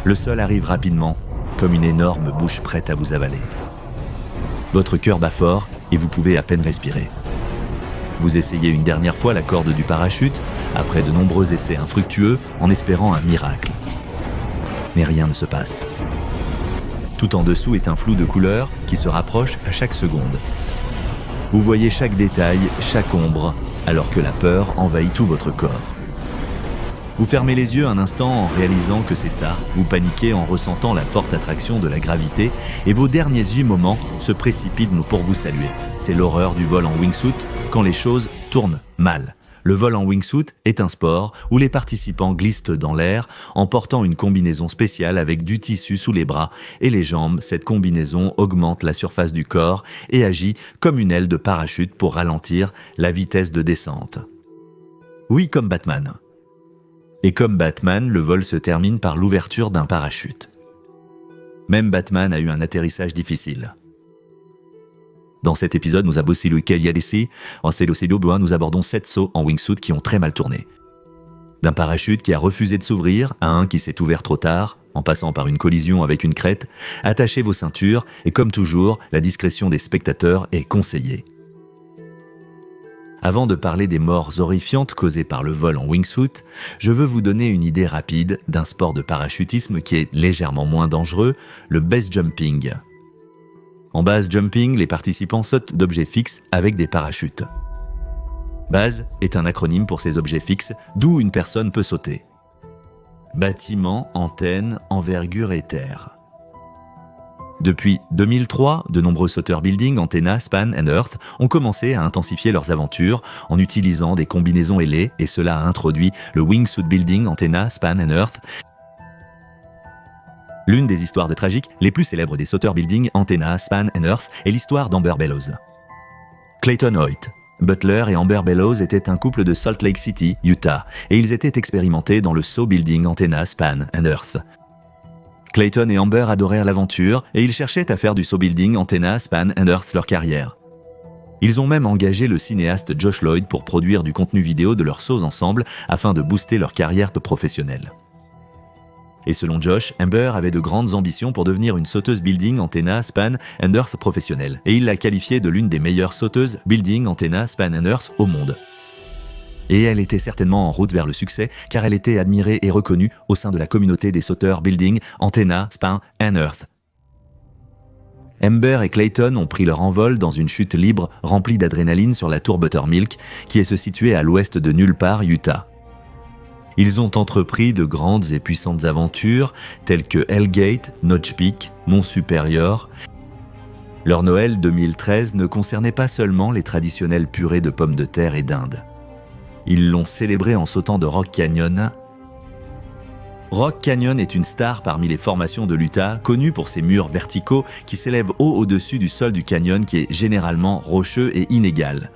Le sol arrive rapidement, comme une énorme bouche prête à vous avaler. Votre cœur bat fort et vous pouvez à peine respirer. Vous essayez une dernière fois la corde du parachute, après de nombreux essais infructueux, en espérant un miracle. Mais rien ne se passe. Tout en dessous est un flou de couleurs qui se rapproche à chaque seconde. Vous voyez chaque détail, chaque ombre, alors que la peur envahit tout votre corps. Vous fermez les yeux un instant en réalisant que c'est ça, vous paniquez en ressentant la forte attraction de la gravité et vos derniers moments se précipitent pour vous saluer. C'est l'horreur du vol en wingsuit quand les choses tournent mal. Le vol en wingsuit est un sport où les participants glissent dans l'air en portant une combinaison spéciale avec du tissu sous les bras et les jambes. Cette combinaison augmente la surface du corps et agit comme une aile de parachute pour ralentir la vitesse de descente. Oui, comme Batman. Et comme Batman, le vol se termine par l'ouverture d'un parachute. Même Batman a eu un atterrissage difficile. Dans cet épisode, nous abordons nous abordons 7 sauts en wingsuit qui ont très mal tourné. D'un parachute qui a refusé de s'ouvrir à un qui s'est ouvert trop tard, en passant par une collision avec une crête, attachez vos ceintures et comme toujours, la discrétion des spectateurs est conseillée. Avant de parler des morts horrifiantes causées par le vol en wingsuit, je veux vous donner une idée rapide d'un sport de parachutisme qui est légèrement moins dangereux, le base jumping. En base jumping, les participants sautent d'objets fixes avec des parachutes. Base est un acronyme pour ces objets fixes, d'où une personne peut sauter. Bâtiment, antenne, envergure et terre. Depuis 2003, de nombreux sauteurs building, Antenna, Span and Earth ont commencé à intensifier leurs aventures en utilisant des combinaisons ailées et cela a introduit le wingsuit building, Antenna, Span and Earth. L'une des histoires de tragiques les plus célèbres des sauteurs building, Antenna, Span and Earth est l'histoire d'Amber Bellows. Clayton Hoyt, Butler et Amber Bellows étaient un couple de Salt Lake City, Utah, et ils étaient expérimentés dans le saut building, Antenna, Span and Earth. Clayton et Amber adorèrent l'aventure et ils cherchaient à faire du saut building, Antenna, Span and Earth leur carrière. Ils ont même engagé le cinéaste Josh Lloyd pour produire du contenu vidéo de leurs sauts ensemble afin de booster leur carrière de professionnels. Et selon Josh, Amber avait de grandes ambitions pour devenir une sauteuse building, Antenna, Span and Earth professionnelle et il l'a qualifiée de l'une des meilleures sauteuses building, Antenna, Span and Earth au monde. Et elle était certainement en route vers le succès car elle était admirée et reconnue au sein de la communauté des sauteurs building, Antenna, Span and Earth. Amber et Clayton ont pris leur envol dans une chute libre remplie d'adrénaline sur la tour Buttermilk qui est se située à l'ouest de nulle part, Utah. Ils ont entrepris de grandes et puissantes aventures telles que Hellgate, Notch Peak, Mont Supérieur. Leur Noël 2013 ne concernait pas seulement les traditionnelles purées de pommes de terre et d'Inde. Ils l'ont célébré en sautant de Rock Canyon. Rock Canyon est une star parmi les formations de l'Utah, connue pour ses murs verticaux qui s'élèvent haut au-dessus du sol du canyon qui est généralement rocheux et inégal.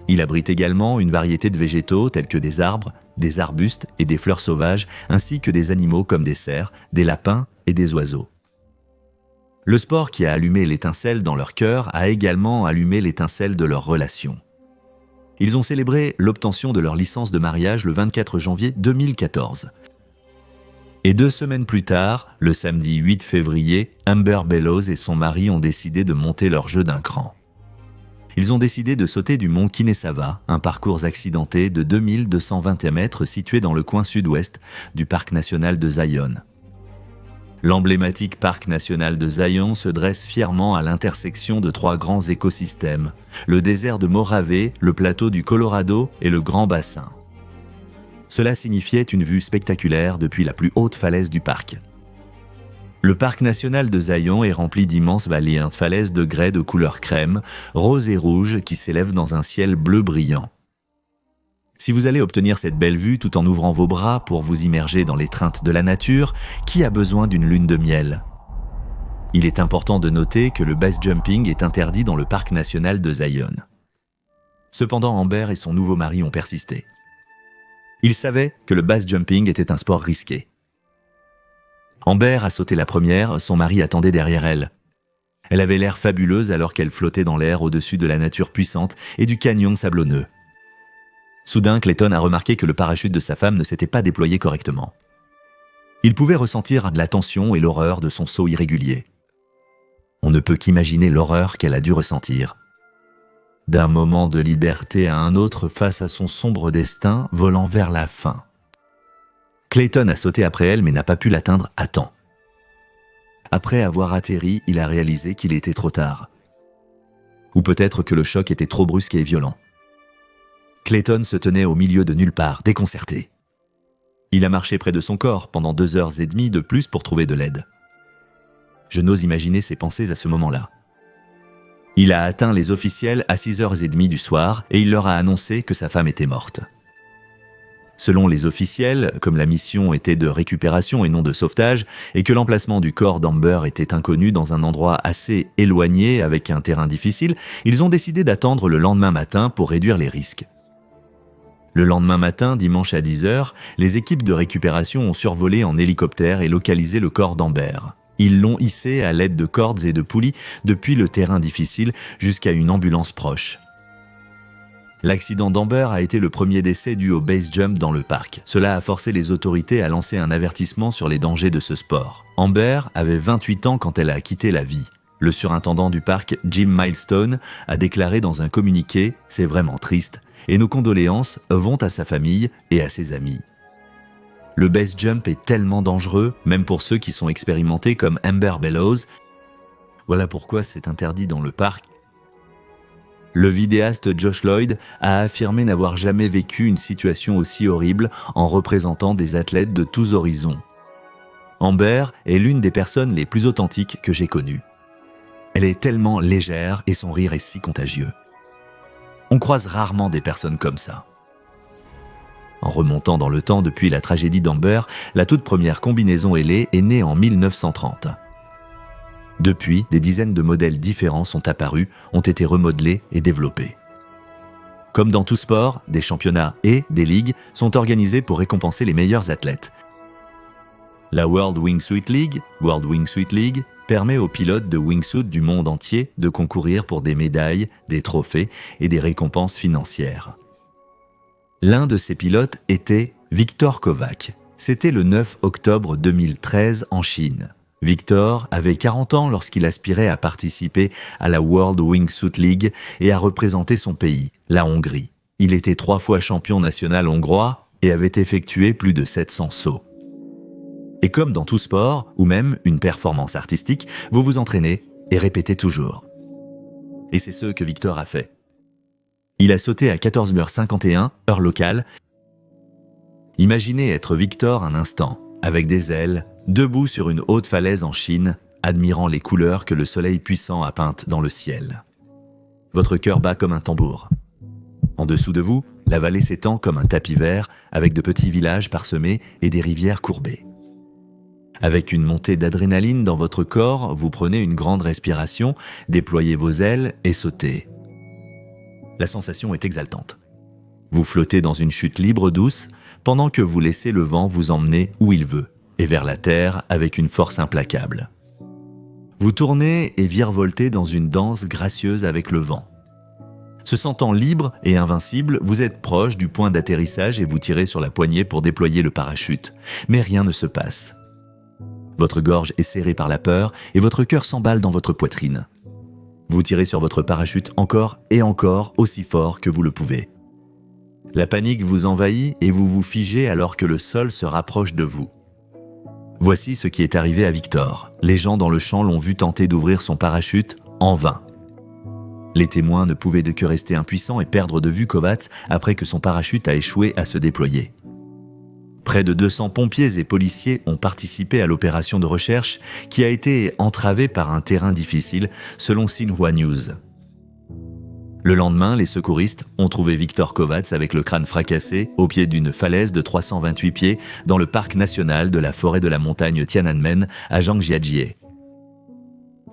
Il abrite également une variété de végétaux tels que des arbres, des arbustes et des fleurs sauvages, ainsi que des animaux comme des cerfs, des lapins et des oiseaux. Le sport qui a allumé l'étincelle dans leur cœur a également allumé l'étincelle de leur relation. Ils ont célébré l'obtention de leur licence de mariage le 24 janvier 2014. Et 2 semaines plus tard, le samedi 8 février, Amber Bellows et son mari ont décidé de monter leur jeu d'un cran. Ils ont décidé de sauter du mont Kinesava, un parcours accidenté de 2220 mètres situé dans le coin sud-ouest du parc national de Zion. L'emblématique parc national de Zion se dresse fièrement à l'intersection de 3 grands écosystèmes, le désert de Mojave, le plateau du Colorado et le Grand Bassin. Cela signifiait une vue spectaculaire depuis la plus haute falaise du parc. Le parc national de Zion est rempli d'immenses vallées de falaises de grès de couleur crème, rose et rouge qui s'élèvent dans un ciel bleu brillant. Si vous allez obtenir cette belle vue tout en ouvrant vos bras pour vous immerger dans l'étreinte de la nature, qui a besoin d'une lune de miel ? Il est important de noter que le base jumping est interdit dans le parc national de Zion. Cependant, Amber et son nouveau mari ont persisté. Ils savaient que le base jumping était un sport risqué. Amber a sauté la première, son mari attendait derrière elle. Elle avait l'air fabuleuse alors qu'elle flottait dans l'air au-dessus de la nature puissante et du canyon sablonneux. Soudain, Clayton a remarqué que le parachute de sa femme ne s'était pas déployé correctement. Il pouvait ressentir la tension et l'horreur de son saut irrégulier. On ne peut qu'imaginer l'horreur qu'elle a dû ressentir. D'un moment de liberté à un autre face à son sombre destin, volant vers la fin. Clayton a sauté après elle mais n'a pas pu l'atteindre à temps. Après avoir atterri, il a réalisé qu'il était trop tard. Ou peut-être que le choc était trop brusque et violent. Clayton se tenait au milieu de nulle part, déconcerté. Il a marché près de son corps pendant 2h30 de plus pour trouver de l'aide. Je n'ose imaginer ses pensées à ce moment-là. Il a atteint les officiels à 6h30 du soir et il leur a annoncé que sa femme était morte. Selon les officiels, comme la mission était de récupération et non de sauvetage, et que l'emplacement du corps d'Amber était inconnu dans un endroit assez éloigné avec un terrain difficile, ils ont décidé d'attendre le lendemain matin pour réduire les risques. Le lendemain matin, dimanche à 10h, les équipes de récupération ont survolé en hélicoptère et localisé le corps d'Amber. Ils l'ont hissé à l'aide de cordes et de poulies depuis le terrain difficile jusqu'à une ambulance proche. L'accident d'Amber a été le premier décès dû au base jump dans le parc. Cela a forcé les autorités à lancer un avertissement sur les dangers de ce sport. Amber avait 28 ans quand elle a quitté la vie. Le surintendant du parc, Jim Milestone, a déclaré dans un communiqué « C'est vraiment triste et nos condoléances vont à sa famille et à ses amis ». Le base jump est tellement dangereux, même pour ceux qui sont expérimentés comme Amber Bellows. Voilà pourquoi c'est interdit dans le parc. Le vidéaste Josh Lloyd a affirmé n'avoir jamais vécu une situation aussi horrible en représentant des athlètes de tous horizons. Amber est l'une des personnes les plus authentiques que j'ai connues. Elle est tellement légère et son rire est si contagieux. On croise rarement des personnes comme ça. En remontant dans le temps depuis la tragédie d'Amber, la toute première combinaison ailée est née en 1930. Depuis, des dizaines de modèles différents sont apparus, ont été remodelés et développés. Comme dans tout sport, des championnats et des ligues sont organisés pour récompenser les meilleurs athlètes. La World Wingsuit League, permet aux pilotes de wingsuit du monde entier de concourir pour des médailles, des trophées et des récompenses financières. L'un de ces pilotes était Viktor Kovač. C'était le 9 octobre 2013 en Chine. Viktor avait 40 ans lorsqu'il aspirait à participer à la World Wingsuit League et à représenter son pays, la Hongrie. Il était 3 fois champion national hongrois et avait effectué plus de 700 sauts. Et comme dans tout sport, ou même une performance artistique, vous vous entraînez et répétez toujours. Et c'est ce que Viktor a fait. Il a sauté à 14h51, heure locale. Imaginez être Viktor un instant, avec des ailes, debout sur une haute falaise en Chine, admirant les couleurs que le soleil puissant a peintes dans le ciel. Votre cœur bat comme un tambour. En dessous de vous, la vallée s'étend comme un tapis vert, avec de petits villages parsemés et des rivières courbées. Avec une montée d'adrénaline dans votre corps, vous prenez une grande respiration, déployez vos ailes et sautez. La sensation est exaltante. Vous flottez dans une chute libre douce, pendant que vous laissez le vent vous emmener où il veut, et vers la terre avec une force implacable. Vous tournez et virevoltez dans une danse gracieuse avec le vent. Se sentant libre et invincible, vous êtes proche du point d'atterrissage et vous tirez sur la poignée pour déployer le parachute. Mais rien ne se passe. Votre gorge est serrée par la peur et votre cœur s'emballe dans votre poitrine. Vous tirez sur votre parachute encore et encore aussi fort que vous le pouvez. La panique vous envahit et vous vous figez alors que le sol se rapproche de vous. Voici ce qui est arrivé à Viktor. Les gens dans le champ l'ont vu tenter d'ouvrir son parachute en vain. Les témoins ne pouvaient que rester impuissants et perdre de vue Kovač après que son parachute a échoué à se déployer. Près de 200 pompiers et policiers ont participé à l'opération de recherche qui a été entravée par un terrain difficile, selon Xinhua News. Le lendemain, les secouristes ont trouvé Viktor Kovač avec le crâne fracassé au pied d'une falaise de 328 pieds dans le parc national de la forêt de la montagne Tiananmen à Zhangjiajie.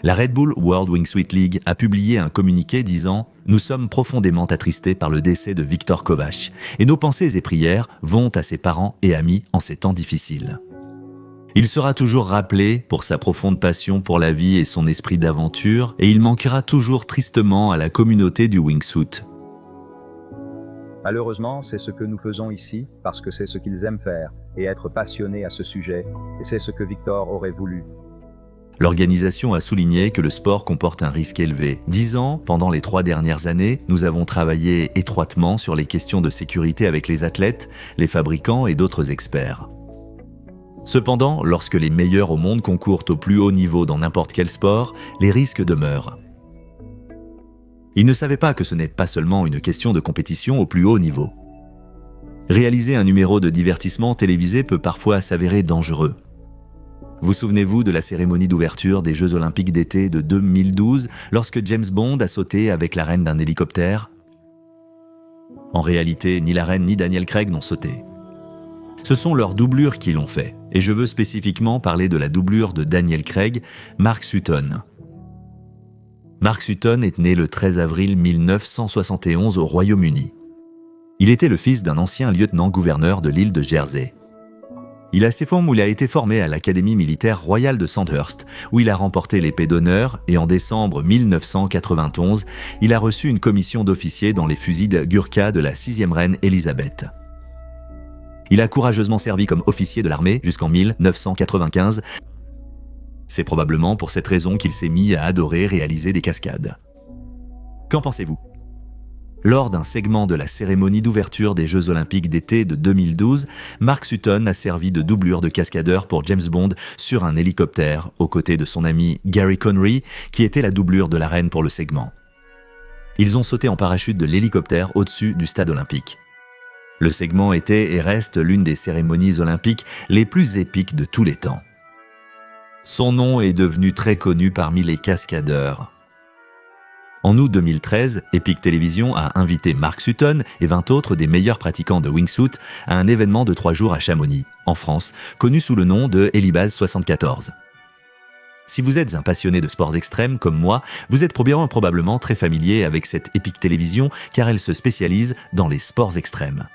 La Red Bull World Wingsuit League a publié un communiqué disant « Nous sommes profondément attristés par le décès de Viktor Kovač et nos pensées et prières vont à ses parents et amis en ces temps difficiles. Il sera toujours rappelé pour sa profonde passion pour la vie et son esprit d'aventure et il manquera toujours tristement à la communauté du wingsuit. Malheureusement, c'est ce que nous faisons ici parce que c'est ce qu'ils aiment faire et être passionné à ce sujet, et c'est ce que Victor aurait voulu. L'organisation a souligné que le sport comporte un risque élevé. 10 ans, pendant les 3 dernières années, nous avons travaillé étroitement sur les questions de sécurité avec les athlètes, les fabricants et d'autres experts. Cependant, lorsque les meilleurs au monde concourent au plus haut niveau dans n'importe quel sport, les risques demeurent. Ils ne savaient pas que ce n'est pas seulement une question de compétition au plus haut niveau. Réaliser un numéro de divertissement télévisé peut parfois s'avérer dangereux. Vous souvenez-vous de la cérémonie d'ouverture des Jeux Olympiques d'été de 2012 lorsque James Bond a sauté avec la reine d'un hélicoptère ? En réalité, ni la reine ni Daniel Craig n'ont sauté. Ce sont leurs doublures qui l'ont fait, et je veux spécifiquement parler de la doublure de Daniel Craig, Mark Sutton. Mark Sutton est né le 13 avril 1971 au Royaume-Uni. Il était le fils d'un ancien lieutenant-gouverneur de l'île de Jersey. Il a été formé à l'Académie militaire royale de Sandhurst, où il a remporté l'épée d'honneur, et en décembre 1991, il a reçu une commission d'officier dans les fusils Gurkha de la 6e reine Elisabeth. Il a courageusement servi comme officier de l'armée jusqu'en 1995. C'est probablement pour cette raison qu'il s'est mis à adorer réaliser des cascades. Qu'en pensez-vous ? Lors d'un segment de la cérémonie d'ouverture des Jeux Olympiques d'été de 2012, Mark Sutton a servi de doublure de cascadeur pour James Bond sur un hélicoptère, aux côtés de son ami Gary Connery, qui était la doublure de la reine pour le segment. Ils ont sauté en parachute de l'hélicoptère au-dessus du stade olympique. Le segment était et reste l'une des cérémonies olympiques les plus épiques de tous les temps. Son nom est devenu très connu parmi les cascadeurs. En août 2013, Epic Television a invité Mark Sutton et 20 autres des meilleurs pratiquants de wingsuit à un événement de 3 jours à Chamonix, en France, connu sous le nom de Helibase 74. Si vous êtes un passionné de sports extrêmes comme moi, vous êtes probablement très familier avec cette Epic Television car elle se spécialise dans les sports extrêmes.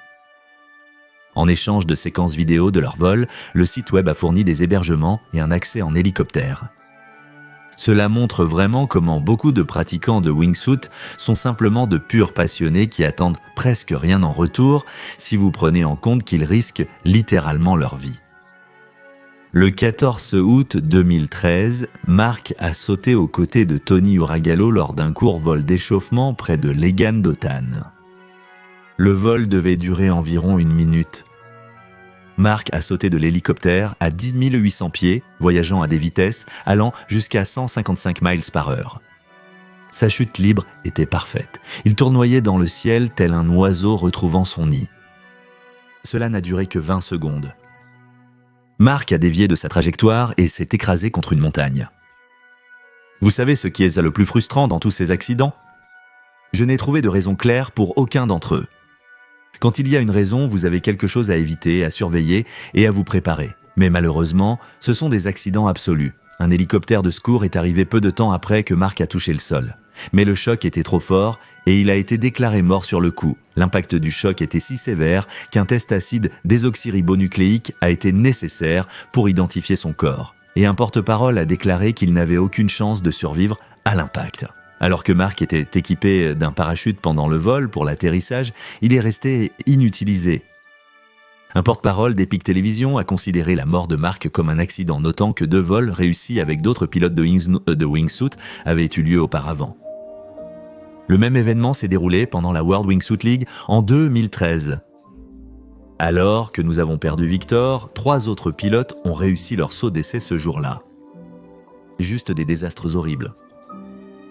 En échange de séquences vidéo de leur vol, le site web a fourni des hébergements et un accès en hélicoptère. Cela montre vraiment comment beaucoup de pratiquants de wingsuit sont simplement de purs passionnés qui attendent presque rien en retour si vous prenez en compte qu'ils risquent littéralement leur vie. Le 14 août 2013, Mark a sauté aux côtés de Tony Uragallo lors d'un court vol d'échauffement près de Legan-Dotan. Le vol devait durer environ 1 minute. Mark a sauté de l'hélicoptère à 10 800 pieds, voyageant à des vitesses allant jusqu'à 155 miles par heure. Sa chute libre était parfaite. Il tournoyait dans le ciel tel un oiseau retrouvant son nid. Cela n'a duré que 20 secondes. Mark a dévié de sa trajectoire et s'est écrasé contre une montagne. Vous savez ce qui est le plus frustrant dans tous ces accidents ? Je n'ai trouvé de raison claire pour aucun d'entre eux. Quand il y a une raison, vous avez quelque chose à éviter, à surveiller et à vous préparer. Mais malheureusement, ce sont des accidents absolus. Un hélicoptère de secours est arrivé peu de temps après que Mark a touché le sol. Mais le choc était trop fort et il a été déclaré mort sur le coup. L'impact du choc était si sévère qu'un test acide désoxyribonucléique a été nécessaire pour identifier son corps. Et un porte-parole a déclaré qu'il n'avait aucune chance de survivre à l'impact. Alors que Mark était équipé d'un parachute pendant le vol pour l'atterrissage, il est resté inutilisé. Un porte-parole d'Epic Television a considéré la mort de Mark comme un accident, notant que 2 vols réussis avec d'autres pilotes de wingsuit avaient eu lieu auparavant. Le même événement s'est déroulé pendant la World Wingsuit League en 2013. Alors que nous avons perdu Victor, 3 autres pilotes ont réussi leur saut d'essai ce jour-là. Juste des désastres horribles.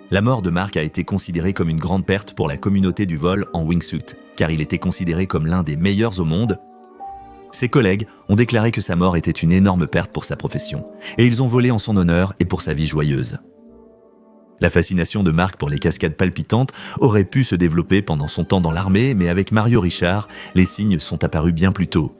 La mort de Mark a été considérée comme une grande perte pour la communauté du vol en wingsuit, car il était considéré comme l'un des meilleurs au monde. Ses collègues ont déclaré que sa mort était une énorme perte pour sa profession, et ils ont volé en son honneur et pour sa vie joyeuse. La fascination de Mark pour les cascades palpitantes aurait pu se développer pendant son temps dans l'armée, mais avec Mario Richard, les signes sont apparus bien plus tôt.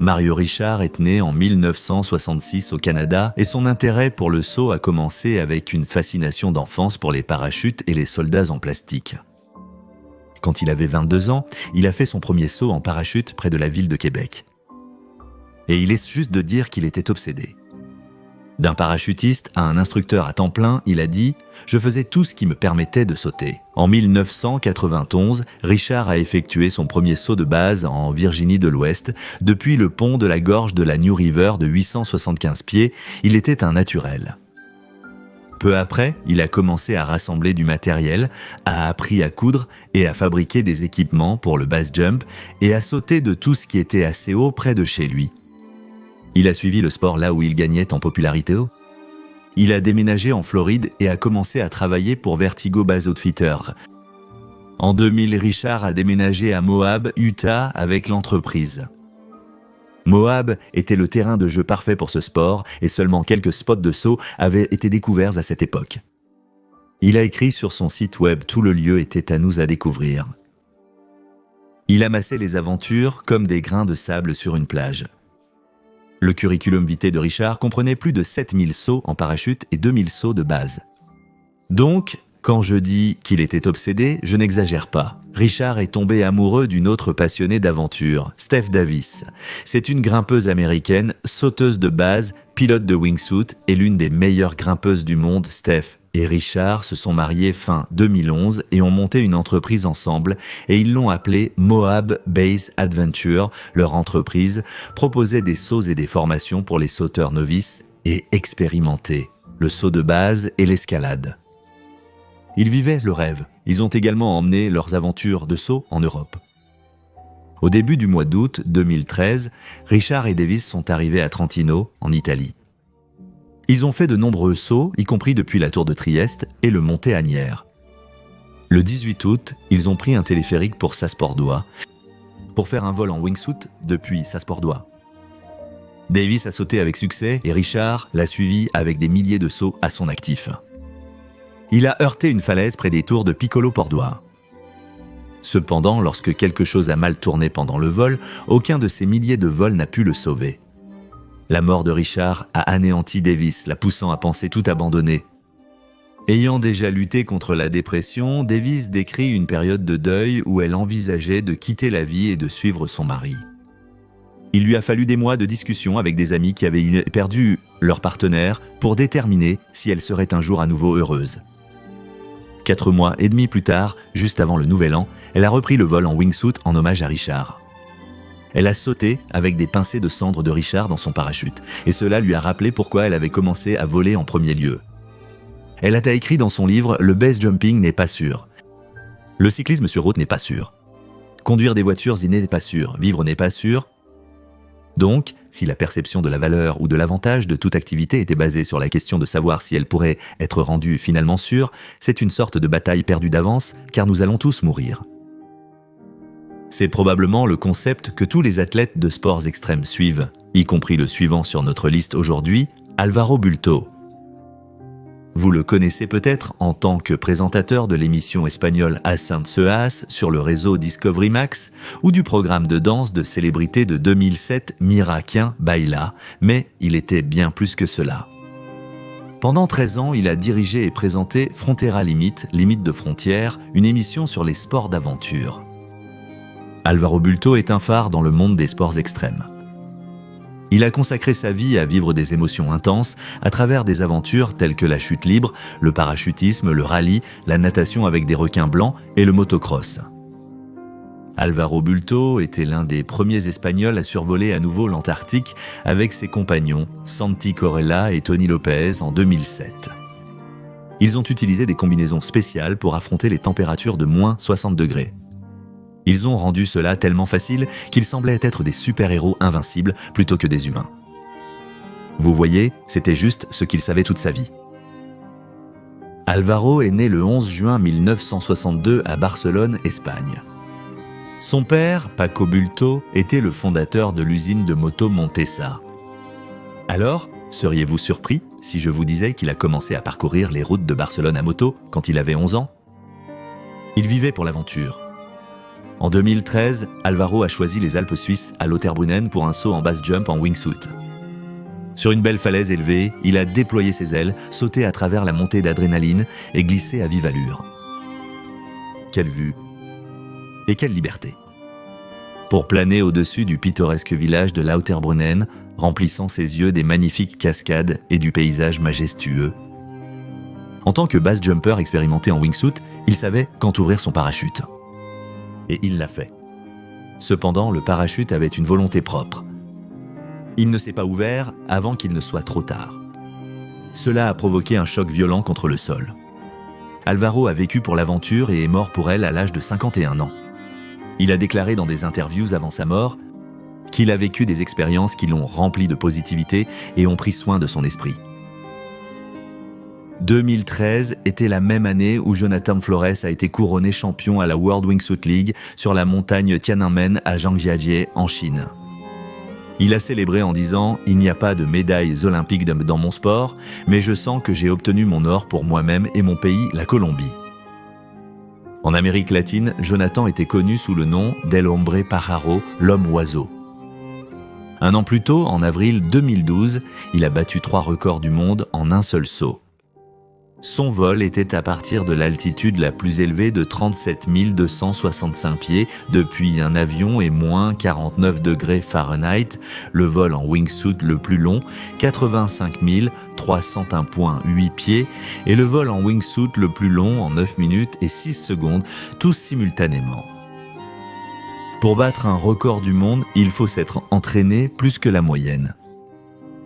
Mario Richard est né en 1966 au Canada et son intérêt pour le saut a commencé avec une fascination d'enfance pour les parachutes et les soldats en plastique. Quand il avait 22 ans, il a fait son premier saut en parachute près de la ville de Québec. Et il est juste de dire qu'il était obsédé. D'un parachutiste à un instructeur à temps plein, il a dit « Je faisais tout ce qui me permettait de sauter ». En 1991, Richard a effectué son premier saut de base en Virginie de l'Ouest. Depuis le pont de la gorge de la New River de 875 pieds, il était un naturel. Peu après, il a commencé à rassembler du matériel, a appris à coudre et à fabriquer des équipements pour le base jump et à sauter de tout ce qui était assez haut près de chez lui. Il a suivi le sport là où il gagnait en popularité. Il a déménagé en Floride et a commencé à travailler pour Vertigo Base Outfitter. En 2000, Richard a déménagé à Moab, Utah avec l'entreprise. Moab était le terrain de jeu parfait pour ce sport et seulement quelques spots de saut avaient été découverts à cette époque. Il a écrit sur son site web « Tout le lieu était à nous à découvrir ». Il amassait les aventures comme des grains de sable sur une plage. Le curriculum vitae de Richard comprenait plus de 7000 sauts en parachute et 2000 sauts de base. Donc, quand je dis qu'il était obsédé, je n'exagère pas. Richard est tombé amoureux d'une autre passionnée d'aventure, Steph Davis. C'est une grimpeuse américaine, sauteuse de base, pilote de wingsuit et l'une des meilleures grimpeuses du monde. Steph et Richard se sont mariés fin 2011 et ont monté une entreprise ensemble et ils l'ont appelée Moab Base Adventure. Leur entreprise proposait des sauts et des formations pour les sauteurs novices et expérimentés, le saut de base et l'escalade. Ils vivaient le rêve. Ils ont également emmené leurs aventures de saut en Europe. Au début du mois d'août 2013, Richard et Davis sont arrivés à Trentino, en Italie. Ils ont fait de nombreux sauts, y compris depuis la tour de Trieste et le Monte Agnières. Le 18 août, ils ont pris un téléphérique pour Saspordois, pour faire un vol en wingsuit depuis Saspordois. Davis a sauté avec succès et Richard l'a suivi avec des milliers de sauts à son actif. Il a heurté une falaise près des tours de Piccolo Pordois. Cependant, lorsque quelque chose a mal tourné pendant le vol, aucun de ces milliers de vols n'a pu le sauver. La mort de Richard a anéanti Davis, la poussant à penser tout abandonner. Ayant déjà lutté contre la dépression, Davis décrit une période de deuil où elle envisageait de quitter la vie et de suivre son mari. Il lui a fallu des mois de discussion avec des amis qui avaient perdu leur partenaire pour déterminer si elle serait un jour à nouveau heureuse. 4 mois et demi plus tard, juste avant le Nouvel An, elle a repris le vol en wingsuit en hommage à Richard. Elle a sauté avec des pincées de cendres de Richard dans son parachute, et cela lui a rappelé pourquoi elle avait commencé à voler en premier lieu. Elle a écrit dans son livre « Le base jumping n'est pas sûr. Le cyclisme sur route n'est pas sûr. Conduire des voitures n'est pas sûr. Vivre n'est pas sûr. » Donc, si la perception de la valeur ou de l'avantage de toute activité était basée sur la question de savoir si elle pourrait être rendue finalement sûre, c'est une sorte de bataille perdue d'avance, car nous allons tous mourir. C'est probablement le concept que tous les athlètes de sports extrêmes suivent, y compris le suivant sur notre liste aujourd'hui, Álvaro Bulto. Vous le connaissez peut-être en tant que présentateur de l'émission espagnole Ascenso sur le réseau Discovery Max ou du programme de danse de célébrité de 2007 Mira Quien Baila, mais il était bien plus que cela. Pendant 13 ans, il a dirigé et présenté Frontera Limite, Limite de frontières, une émission sur les sports d'aventure. Álvaro Bulto est un phare dans le monde des sports extrêmes. Il a consacré sa vie à vivre des émotions intenses à travers des aventures telles que la chute libre, le parachutisme, le rallye, la natation avec des requins blancs et le motocross. Álvaro Bulto était l'un des premiers Espagnols à survoler à nouveau l'Antarctique avec ses compagnons Santi Corella et Tony Lopez en 2007. Ils ont utilisé des combinaisons spéciales pour affronter les températures de moins 60 degrés. Ils ont rendu cela tellement facile qu'ils semblaient être des super-héros invincibles plutôt que des humains. Vous voyez, c'était juste ce qu'il savait toute sa vie. Álvaro est né le 11 juin 1962 à Barcelone, Espagne. Son père, Paco Bulto, était le fondateur de l'usine de moto Montesa. Alors, seriez-vous surpris si je vous disais qu'il a commencé à parcourir les routes de Barcelone à moto quand il avait 11 ans ? Il vivait pour l'aventure. En 2013, Álvaro a choisi les Alpes suisses à Lauterbrunnen pour un saut en base jump en wingsuit. Sur une belle falaise élevée, il a déployé ses ailes, sauté à travers la montée d'adrénaline et glissé à vive allure. Quelle vue! Et quelle liberté! pour planer au-dessus du pittoresque village de Lauterbrunnen, remplissant ses yeux des magnifiques cascades et du paysage majestueux. En tant que base jumper expérimenté en wingsuit, il savait quand ouvrir son parachute. Et il l'a fait. Cependant, le parachute avait une volonté propre. Il ne s'est pas ouvert avant qu'il ne soit trop tard. Cela a provoqué un choc violent contre le sol. Alvaro a vécu pour l'aventure et est mort pour elle à l'âge de 51 ans. Il a déclaré dans des interviews avant sa mort qu'il a vécu des expériences qui l'ont rempli de positivité et ont pris soin de son esprit. 2013 était la même année où Jonathan Flores a été couronné champion à la World Wingsuit League sur la montagne Tiananmen à Zhangjiajie en Chine. Il a célébré en disant « Il n'y a pas de médailles olympiques dans mon sport, mais je sens que j'ai obtenu mon or pour moi-même et mon pays, la Colombie. » En Amérique latine, Jonathan était connu sous le nom d'El Hombre Pájaro, l'homme-oiseau. Un an plus tôt, en avril 2012, il a battu 3 records du monde en un seul saut. Son vol était à partir de l'altitude la plus élevée de 37 265 pieds depuis un avion et moins 49 degrés Fahrenheit, le vol en wingsuit le plus long, 85 301,8 pieds, et le vol en wingsuit le plus long en 9 minutes et 6 secondes, tous simultanément. Pour battre un record du monde, il faut s'être entraîné plus que la moyenne.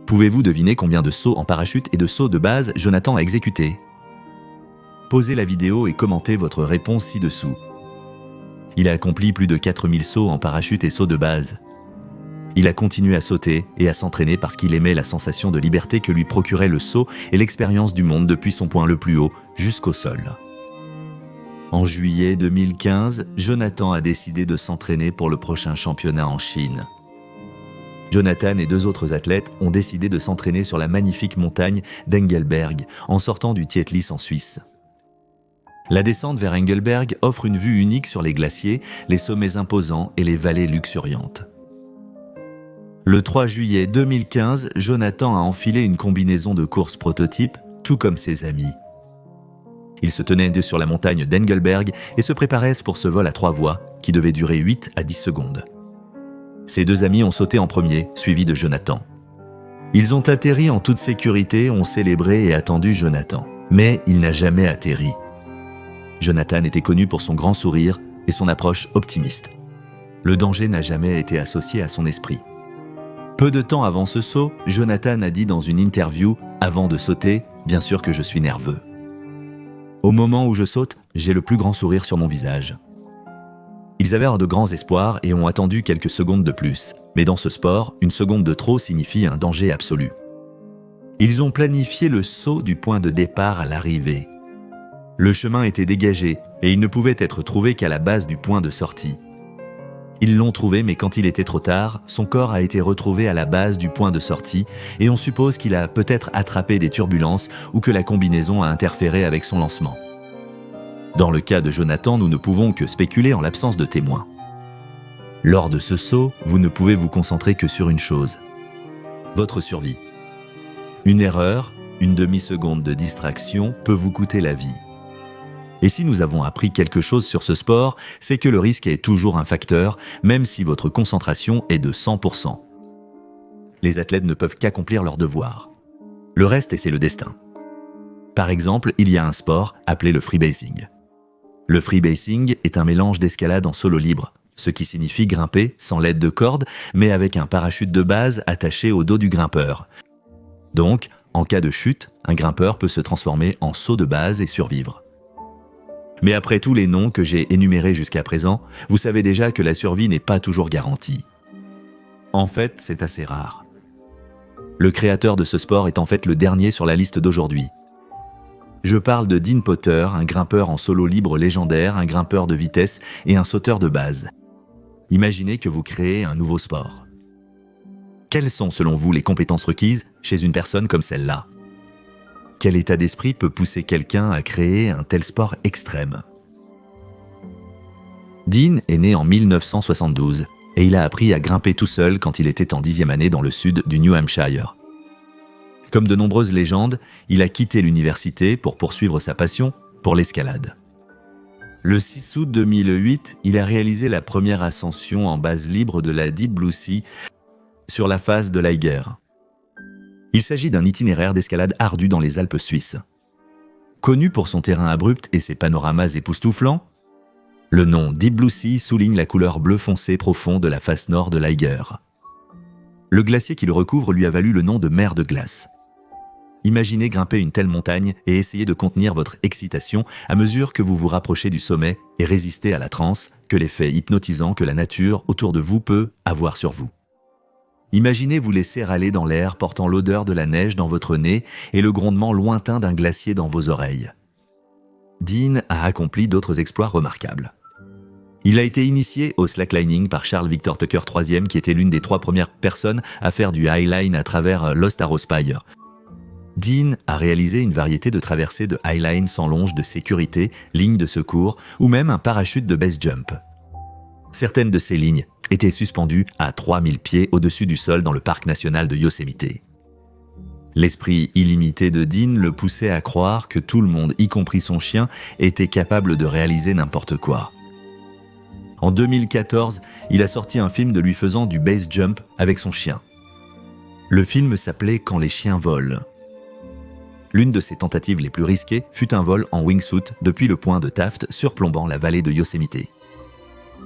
Pouvez-vous deviner combien de sauts en parachute et de sauts de base Jonathan a exécuté ? Posez la vidéo et commentez votre réponse ci-dessous. Il a accompli plus de 4000 sauts en parachute et sauts de base. Il a continué à sauter et à s'entraîner parce qu'il aimait la sensation de liberté que lui procurait le saut et l'expérience du monde depuis son point le plus haut jusqu'au sol. En juillet 2015, Jonathan a décidé de s'entraîner pour le prochain championnat en Chine. Jonathan et 2 autres athlètes ont décidé de s'entraîner sur la magnifique montagne d'Engelberg en sortant du Tietlis en Suisse. La descente vers Engelberg offre une vue unique sur les glaciers, les sommets imposants et les vallées luxuriantes. Le 3 juillet 2015, Jonathan a enfilé une combinaison de course prototype, tout comme ses amis. Il se tenait sur la montagne d'Engelberg et se préparait pour ce vol à 3 voies qui devait durer 8 à 10 secondes. Ses 2 amis ont sauté en premier, suivis de Jonathan. Ils ont atterri en toute sécurité, ont célébré et attendu Jonathan. Mais il n'a jamais atterri. Jonathan était connu pour son grand sourire et son approche optimiste. Le danger n'a jamais été associé à son esprit. Peu de temps avant ce saut, Jonathan a dit dans une interview « Avant de sauter, bien sûr que je suis nerveux. Au moment où je saute, j'ai le plus grand sourire sur mon visage. » Ils avaient de grands espoirs et ont attendu quelques secondes de plus. Mais dans ce sport, une seconde de trop signifie un danger absolu. Ils ont planifié le saut du point de départ à l'arrivée. Le chemin était dégagé et il ne pouvait être trouvé qu'à la base du point de sortie. Ils l'ont trouvé, mais quand il était trop tard, son corps a été retrouvé à la base du point de sortie et on suppose qu'il a peut-être attrapé des turbulences ou que la combinaison a interféré avec son lancement. Dans le cas de Jonathan, nous ne pouvons que spéculer en l'absence de témoins. Lors de ce saut, vous ne pouvez vous concentrer que sur une chose, votre survie. Une erreur, une demi-seconde de distraction peut vous coûter la vie. Et si nous avons appris quelque chose sur ce sport, c'est que le risque est toujours un facteur, même si votre concentration est de 100%. Les athlètes ne peuvent qu'accomplir leur devoir. Le reste, c'est le destin. Par exemple, il y a un sport appelé le freebasing. Le freebasing est un mélange d'escalade en solo libre, ce qui signifie grimper sans l'aide de cordes, mais avec un parachute de base attaché au dos du grimpeur. Donc, en cas de chute, un grimpeur peut se transformer en saut de base et survivre. Mais après tous les noms que j'ai énumérés jusqu'à présent, vous savez déjà que la survie n'est pas toujours garantie. En fait, c'est assez rare. Le créateur de ce sport est en fait le dernier sur la liste d'aujourd'hui. Je parle de Dean Potter, un grimpeur en solo libre légendaire, un grimpeur de vitesse et un sauteur de base. Imaginez que vous créez un nouveau sport. Quelles sont selon vous les compétences requises chez une personne comme celle-là ? Quel état d'esprit peut pousser quelqu'un à créer un tel sport extrême ? Dean est né en 1972 et il a appris à grimper tout seul quand il était en 10e année dans le sud du New Hampshire. Comme de nombreuses légendes, il a quitté l'université pour poursuivre sa passion pour l'escalade. Le 6 août 2008, il a réalisé la première ascension en base libre de la Deep Blue Sea sur la face de l'Eiger. Il s'agit d'un itinéraire d'escalade ardu dans les Alpes suisses. Connu pour son terrain abrupt et ses panoramas époustouflants, le nom Deep Blue Sea souligne la couleur bleu foncé profond de la face nord de l'Eiger. Le glacier qui le recouvre lui a valu le nom de mer de glace. Imaginez grimper une telle montagne et essayez de contenir votre excitation à mesure que vous vous rapprochez du sommet et résister à la transe que l'effet hypnotisant que la nature autour de vous peut avoir sur vous. Imaginez vous laisser aller dans l'air portant l'odeur de la neige dans votre nez et le grondement lointain d'un glacier dans vos oreilles. Dean a accompli d'autres exploits remarquables. Il a été initié au slacklining par Charles Victor Tucker III, qui était l'une des 3 premières personnes à faire du highline à travers Lost Arrow Spire. Dean a réalisé une variété de traversées de highline sans longe de sécurité, lignes de secours ou même un parachute de base jump. Certaines de ces lignes étaient suspendues à 3000 pieds au-dessus du sol dans le parc national de Yosemite. L'esprit illimité de Dean le poussait à croire que tout le monde, y compris son chien, était capable de réaliser n'importe quoi. En 2014, il a sorti un film de lui faisant du base jump avec son chien. Le film s'appelait « Quand les chiens volent ». L'une de ses tentatives les plus risquées fut un vol en wingsuit depuis le point de Taft surplombant la vallée de Yosemite.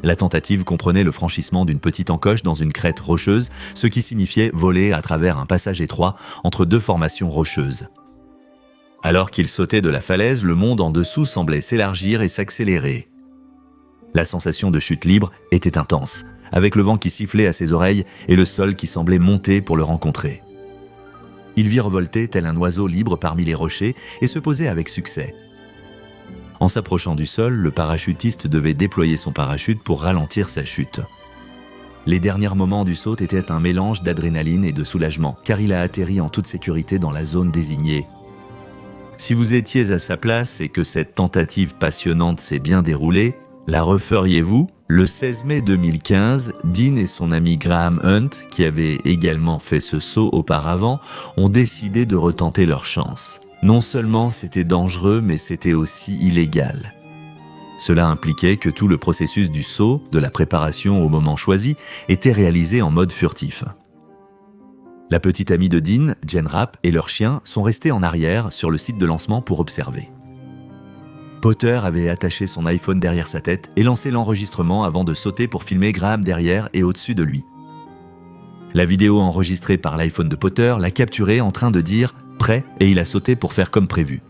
La tentative comprenait le franchissement d'une petite encoche dans une crête rocheuse, ce qui signifiait voler à travers un passage étroit entre 2 formations rocheuses. Alors qu'il sautait de la falaise, le monde en dessous semblait s'élargir et s'accélérer. La sensation de chute libre était intense, avec le vent qui sifflait à ses oreilles et le sol qui semblait monter pour le rencontrer. Il virevoltait tel un oiseau libre parmi les rochers et se posait avec succès. En s'approchant du sol, le parachutiste devait déployer son parachute pour ralentir sa chute. Les derniers moments du saut étaient un mélange d'adrénaline et de soulagement, car il a atterri en toute sécurité dans la zone désignée. Si vous étiez à sa place et que cette tentative passionnante s'est bien déroulée, la referiez-vous ? Le 16 mai 2015, Dean et son ami Graham Hunt, qui avaient également fait ce saut auparavant, ont décidé de retenter leur chance. Non seulement c'était dangereux, mais c'était aussi illégal. Cela impliquait que tout le processus du saut, de la préparation au moment choisi, était réalisé en mode furtif. La petite amie de Dean, Jen Rapp, et leur chien sont restés en arrière sur le site de lancement pour observer. Potter avait attaché son iPhone derrière sa tête et lancé l'enregistrement avant de sauter pour filmer Graham derrière et au-dessus de lui. La vidéo enregistrée par l'iPhone de Potter l'a capturé en train de dire « prêt » et il a sauté pour faire comme prévu.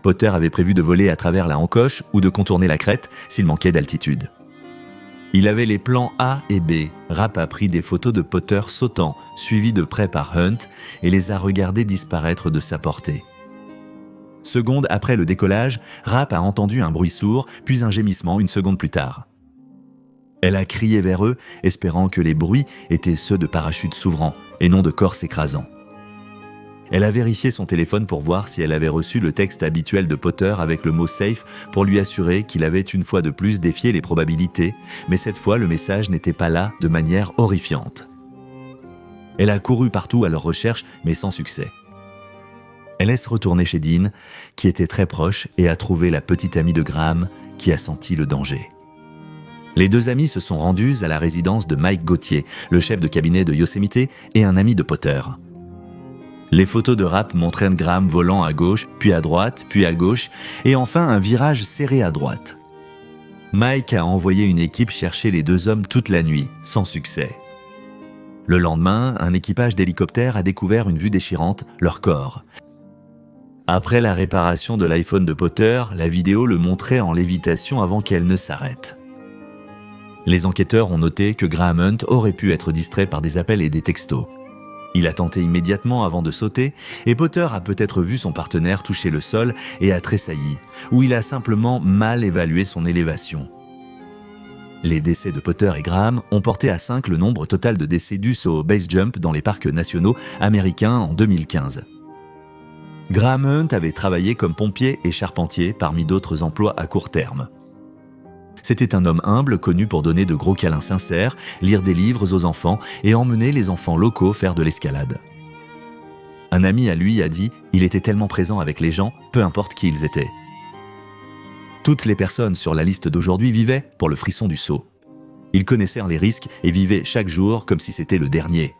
Potter avait prévu de voler à travers la encoche ou de contourner la crête s'il manquait d'altitude. Il avait les plans A et B. Rapp a pris des photos de Potter sautant, suivis de près par Hunt, et les a regardés disparaître de sa portée. Seconde après le décollage, Rapp a entendu un bruit sourd, puis un gémissement une seconde plus tard. Elle a crié vers eux, espérant que les bruits étaient ceux de parachutes s'ouvrant et non de corps s'écrasant. Elle a vérifié son téléphone pour voir si elle avait reçu le texte habituel de Potter avec le mot « safe » pour lui assurer qu'il avait une fois de plus défié les probabilités, mais cette fois le message n'était pas là de manière horrifiante. Elle a couru partout à leur recherche, mais sans succès. Elle laisse retourner chez Dean, qui était très proche, et a trouvé la petite amie de Graham, qui a senti le danger. Les 2 amis se sont rendus à la résidence de Mike Gauthier, le chef de cabinet de Yosemite et un ami de Potter. Les photos de Rapp montraient Graham volant à gauche, puis à droite, puis à gauche, et enfin un virage serré à droite. Mike a envoyé une équipe chercher les 2 hommes toute la nuit, sans succès. Le lendemain, un équipage d'hélicoptères a découvert une vue déchirante, leur corps. Après la réparation de l'iPhone de Potter, la vidéo le montrait en lévitation avant qu'elle ne s'arrête. Les enquêteurs ont noté que Graham Hunt aurait pu être distrait par des appels et des textos. Il a tenté immédiatement avant de sauter, et Potter a peut-être vu son partenaire toucher le sol et a tressailli, ou il a simplement mal évalué son élévation. Les décès de Potter et Graham ont porté à 5 le nombre total de décès dus au base jump dans les parcs nationaux américains en 2015. Graham Hunt avait travaillé comme pompier et charpentier parmi d'autres emplois à court terme. C'était un homme humble connu pour donner de gros câlins sincères, lire des livres aux enfants et emmener les enfants locaux faire de l'escalade. Un ami à lui a dit « Il était tellement présent avec les gens, peu importe qui ils étaient ». Toutes les personnes sur la liste d'aujourd'hui vivaient pour le frisson du saut. Ils connaissèrent les risques et vivaient chaque jour comme si c'était le dernier.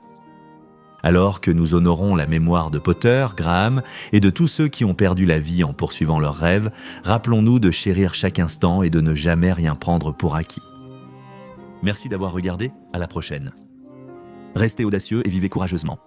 Alors que nous honorons la mémoire de Potter, Graham et de tous ceux qui ont perdu la vie en poursuivant leurs rêves, rappelons-nous de chérir chaque instant et de ne jamais rien prendre pour acquis. Merci d'avoir regardé, à la prochaine. Restez audacieux et vivez courageusement.